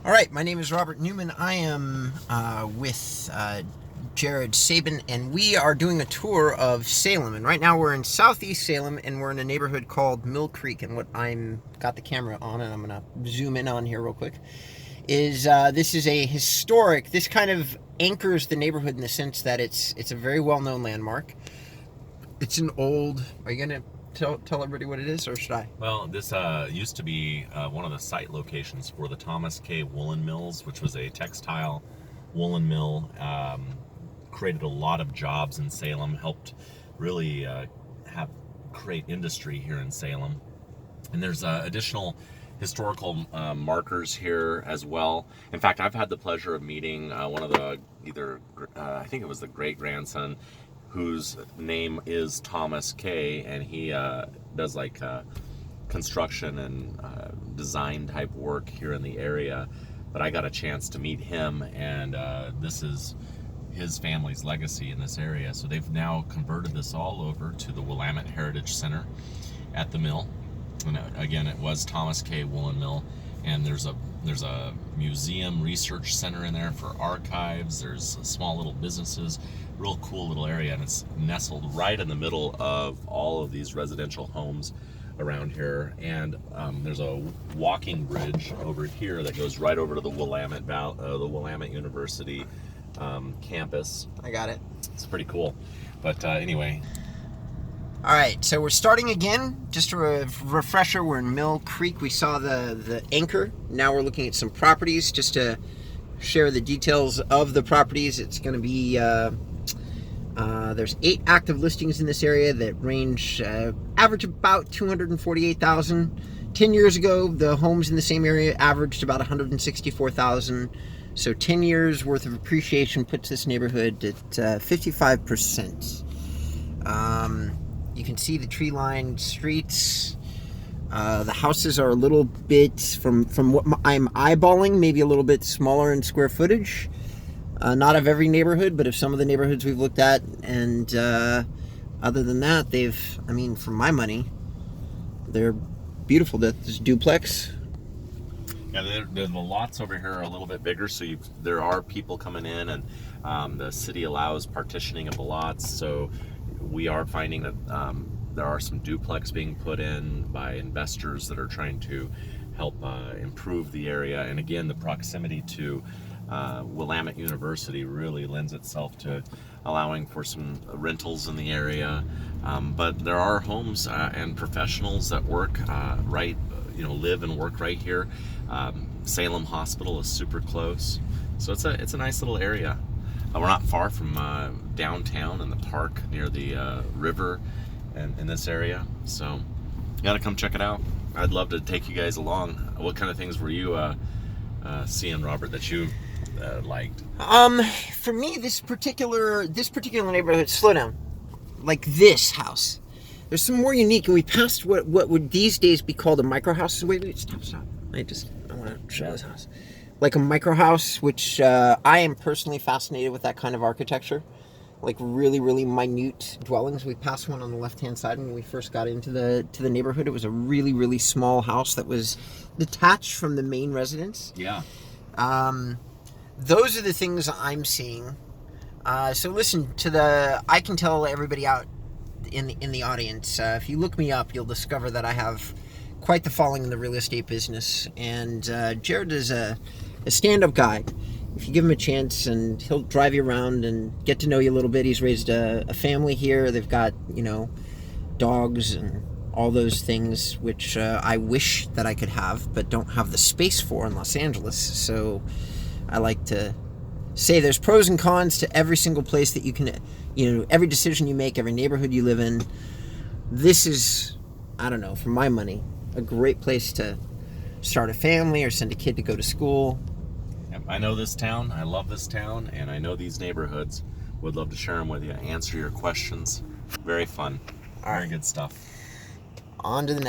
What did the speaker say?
All right, my name is Robert Newman. I am with Jared Sabin, and we are doing a tour of Salem. And right now we're in Southeast Salem, and we're in a neighborhood called Mill Creek. And what I'm got the camera on, and I'm going to zoom in on here real quick, is this is a historic. This kind of anchors the neighborhood in the sense that it's a very well-known landmark. It's an old. Are you going to tell everybody what it is, or should I? Well, this used to be one of the site locations for the Thomas K. Woolen Mills, which was a textile woolen mill. Created a lot of jobs in Salem, helped really create industry here in Salem. And there's additional historical markers here as well. In fact, I've had the pleasure of meeting one of the I think it was the great grandson, whose name is Thomas K, and he does like construction and design type work here in the area. But I got a chance to meet him, and this is his family's legacy in this area. So they've now converted this all over to the Willamette Heritage Center at the mill. And again, it was Thomas K. Woolen Mill, and there's a museum research center in there for archives. There's small little businesses, real cool little area, and it's nestled right in the middle of all of these residential homes around here. And there's a walking bridge over here that goes right over to the Willamette University campus. I got it. It's pretty cool. But anyway. All right, so we're starting again. Just a refresher, we're in Mill Creek. We saw the anchor. Now we're looking at some properties just to share the details of the properties. It's going to be, there's 8 active listings in this area that range, average about $248,000. 10 years ago, the homes in the same area averaged about $164,000. So 10 years worth of appreciation puts this neighborhood at 55%. You can see the tree-lined streets. The houses are a little bit, from what I'm eyeballing, maybe a little bit smaller in square footage. Not of every neighborhood, but of some of the neighborhoods we've looked at. And other than that, for my money, they're beautiful. This duplex. Yeah, the lots over here are a little bit bigger, so there are people coming in, and the city allows partitioning of the lots. So we are finding that there are some duplex being put in by investors that are trying to help improve the area. And again, the proximity to Willamette University really lends itself to allowing for some rentals in the area. But there are homes and professionals that work live and work right here. Salem Hospital is super close, so it's a nice little area. We're not far from downtown and the park near the river and in this area, so you gotta come check it out. I'd love to take you guys along. What kind of things were you seeing, Robert, that you liked? For me, this particular neighborhood, slow down, like this house. There's some more unique, and we passed what would these days be called a micro house. Wait, stop. I want to show this house. Like a micro house, which I am personally fascinated with that kind of architecture. Like really, really minute dwellings. We passed one on the left-hand side when we first got into the neighborhood. It was a really, really small house that was detached from the main residence. Yeah. Those are the things I'm seeing. So listen I can tell everybody out in the audience, if you look me up, you'll discover that I have quite the following in the real estate business. And Jared is a stand-up guy. If you give him a chance, and he'll drive you around and get to know you a little bit. He's raised a family here. They've got, dogs and all those things, which I wish that I could have, but don't have the space for in Los Angeles. So I like to say there's pros and cons to every single place that you can, every decision you make, every neighborhood you live in. This is, I don't know, for my money, a great place to start a family or send a kid to go to school. I know this town. I love this town, and I know these neighborhoods. Would love to share them with you, answer your questions. Very fun. All right. Very good stuff. On to the next.